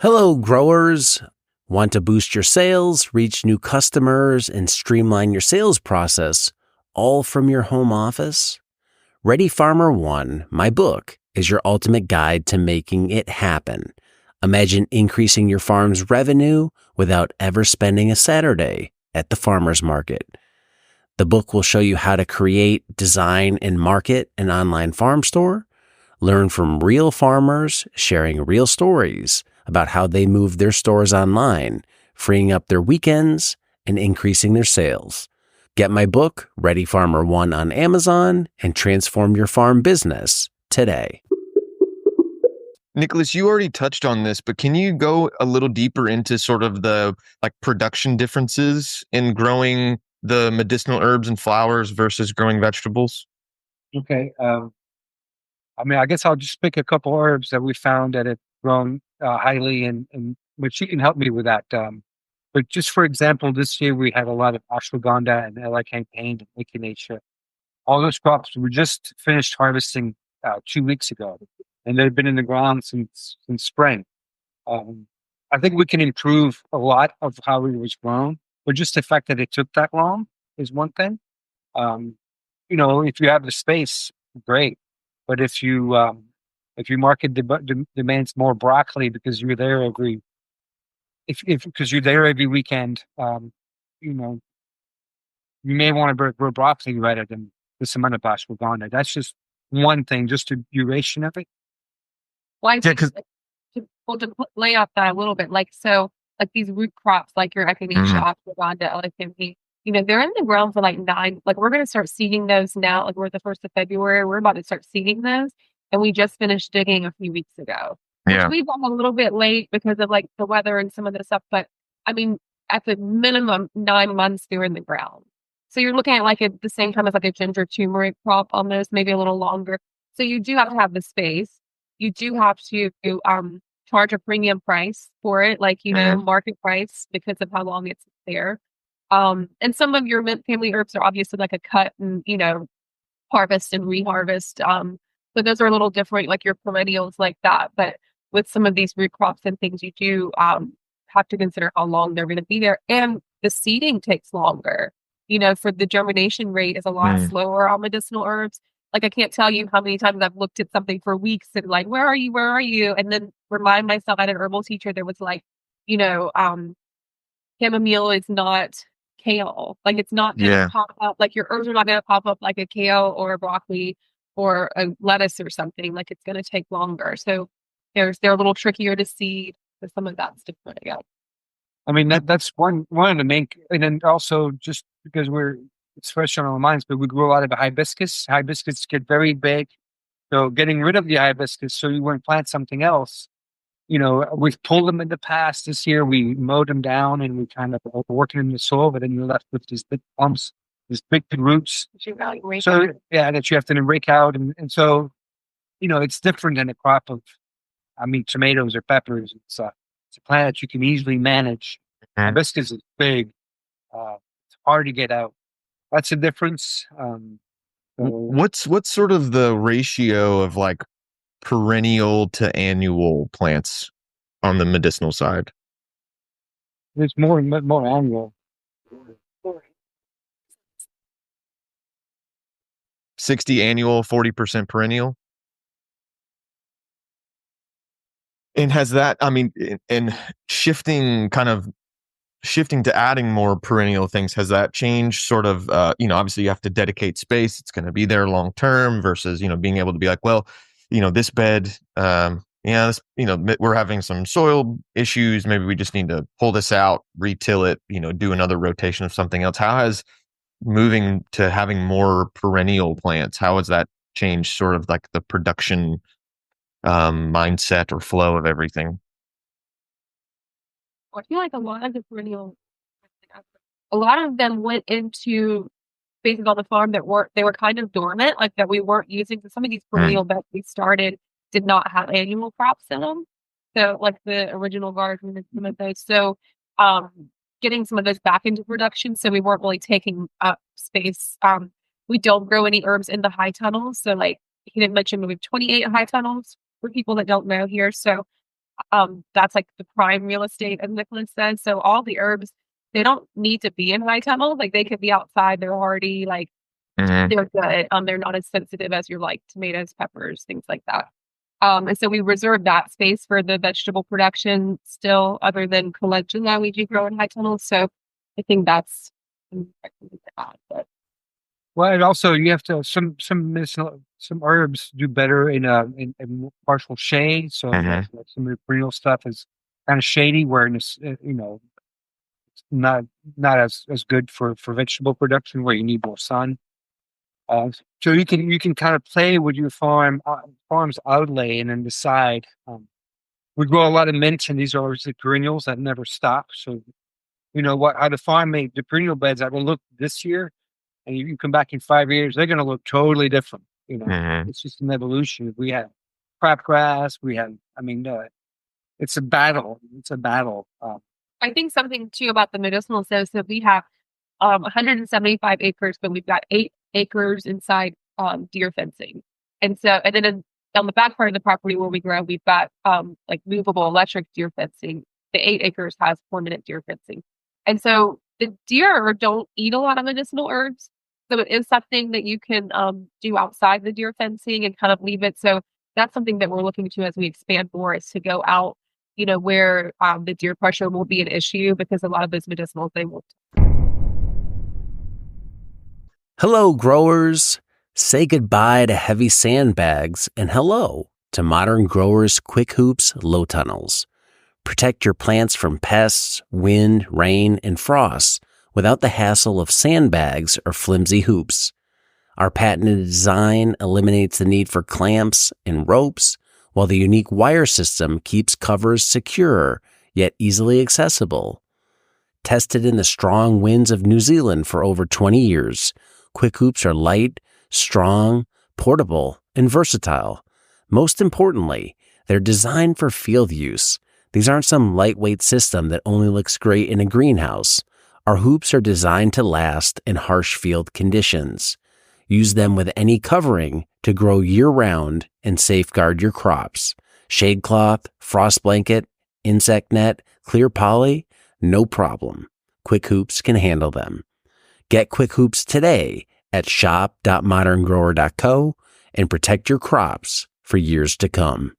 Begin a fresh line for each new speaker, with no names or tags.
Hello, growers. Want to boost your sales, reach new customers, and streamline your sales process, all from your home office? Ready Farmer 1, my book, is your ultimate guide to making it happen. Imagine increasing your farm's revenue without ever spending a Saturday at the farmer's market. The book will show you how to create, design, and market an online farm store. Learn from real farmers sharing real stories about how they move their stores online, freeing up their weekends and increasing their sales. Get my book, Ready Farmer 1, on Amazon and transform your farm business today.
Nicholas, you already touched on this, but can you go a little deeper into sort of the production differences in growing the medicinal herbs and flowers versus growing vegetables?
Okay. I guess I'll just pick a couple herbs that we found that have grown highly, and but she can help me with that. But just for example, this year we had a lot of ashwagandha and LA campaign and echinacea. All those crops were just finished harvesting 2 weeks ago, and they've been in the ground since spring. I think we can improve a lot of how it was grown, but just the fact that it took that long is one thing. If you have the space, great. But if you market demands more broccoli because you're there because you're there every weekend, you may want to grow broccoli rather than this amount of ashwagandha. That's just one thing, just the duration of it.
Well, I think to lay off that a little bit, like these root crops, like your echinacea, ashwagandha, elephant, they're in the ground for like 9. Like we're going to start seeding those now. Like we're the 1st of February. We're about to start seeding those, and we just finished digging a few weeks ago.
Yeah,
which we've gone a little bit late because of like the weather and some of the stuff. But I mean, at the minimum, 9 months they're in the ground. So you're looking at at the same time as like a ginger turmeric crop, almost maybe a little longer. So you do have to have the space. You do have to charge a premium price for it, market price, because of how long it's there. And some of your mint family herbs are obviously like a cut and, harvest and reharvest. So those are a little different, like your perennials like that. But with some of these root crops and things, you do have to consider how long they're going to be there. And the seeding takes longer. For the germination rate is a lot slower on medicinal herbs. Like I can't tell you how many times I've looked at something for weeks and like, where are you? Where are you? And then remind myself, I had an herbal teacher that was like, chamomile is not kale. Like it's not going to pop up. Like your herbs are not going to pop up like a kale or a broccoli or a lettuce or something. Like it's going to take longer. So they're a little trickier to seed. So some of that's different again.
I mean, that's one of the main, and then also just because it's fresh on our minds, but we grow a lot of hibiscus. Hibiscus get very big. So getting rid of the hibiscus so you want to plant something else. We've pulled them in the past. This year we mowed them down and we kind of working in the soil, but then you're left with these big bumps, these big roots. That you have to rake out. And so, it's different than a crop of, tomatoes or peppers. It's a plant that you can easily manage. Hibiscus is big. It's hard to get out. That's the difference.
What's sort of the ratio of perennial to annual plants on the medicinal side?
There's more annual.
60 annual, 40% perennial. And has that, and shifting to adding more perennial things, has that changed sort of, obviously you have to dedicate space. It's going to be there long term versus, being able to be like, well, this bed, we're having some soil issues. Maybe we just need to pull this out, retill it, do another rotation of something else. How has moving to having more perennial plants, how has that changed sort of like the production mindset or flow of everything?
I feel like a lot of the perennial, a lot of them went into spaces on the farm that they were kind of dormant, like that we weren't using. So some of these perennial beds we started did not have annual crops in them. So like the original garden and some of those. So getting some of those back into production. So we weren't really taking up space. We don't grow any herbs in the high tunnels. So like he didn't mention, we have 28 high tunnels for people that don't know here. So That's like the prime real estate, as Nicholas says. So all the herbs, they don't need to be in high tunnel. Like they could be outside. They're already like
Mhm.
they're good. They're not as sensitive as your like tomatoes, peppers, things like that. And so we reserve that space for the vegetable production still, other than calendula we do grow in high tunnels. So I think that's but
Well, and also you have to some herbs do better in partial shade. So
Mhm.
like some of the perennial stuff is kind of shady, where it's it's not as good for vegetable production where you need more sun. So you can kind of play with your farm's outlay and then decide. We grow a lot of mint, and these are obviously perennials that never stop. So you know what? How to farm the perennial beds that will look this year, and you come back in 5 years, they're going to look totally different.
Mhm.
It's just an evolution. We have crabgrass. We have, I mean, it's a battle. It's a battle.
I think something too about the medicinal says that we have 175 acres, but we've got 8 acres inside deer fencing. And then on the back part of the property where we grow, we've got like movable electric deer fencing. The 8 acres has permanent deer fencing. And so the deer don't eat a lot of medicinal herbs. So it is something that you can do outside the deer fencing and kind of leave it. So that's something that we're looking to as we expand more, is to go out, where the deer pressure will be an issue, because a lot of those medicinals, they won't.
Hello, growers. Say goodbye to heavy sandbags and hello to Modern Growers Quick Hoops Low Tunnels. Protect your plants from pests, wind, rain, and frost without the hassle of sandbags or flimsy hoops. Our patented design eliminates the need for clamps and ropes, while the unique wire system keeps covers secure yet easily accessible. Tested in the strong winds of New Zealand for over 20 years, Quick Hoops are light, strong, portable, and versatile. Most importantly, they're designed for field use. These aren't some lightweight system that only looks great in a greenhouse. Our hoops are designed to last in harsh field conditions. Use them with any covering to grow year-round and safeguard your crops. Shade cloth, frost blanket, insect net, clear poly, no problem. Quick Hoops can handle them. Get Quick Hoops today at shop.moderngrower.co and protect your crops for years to come.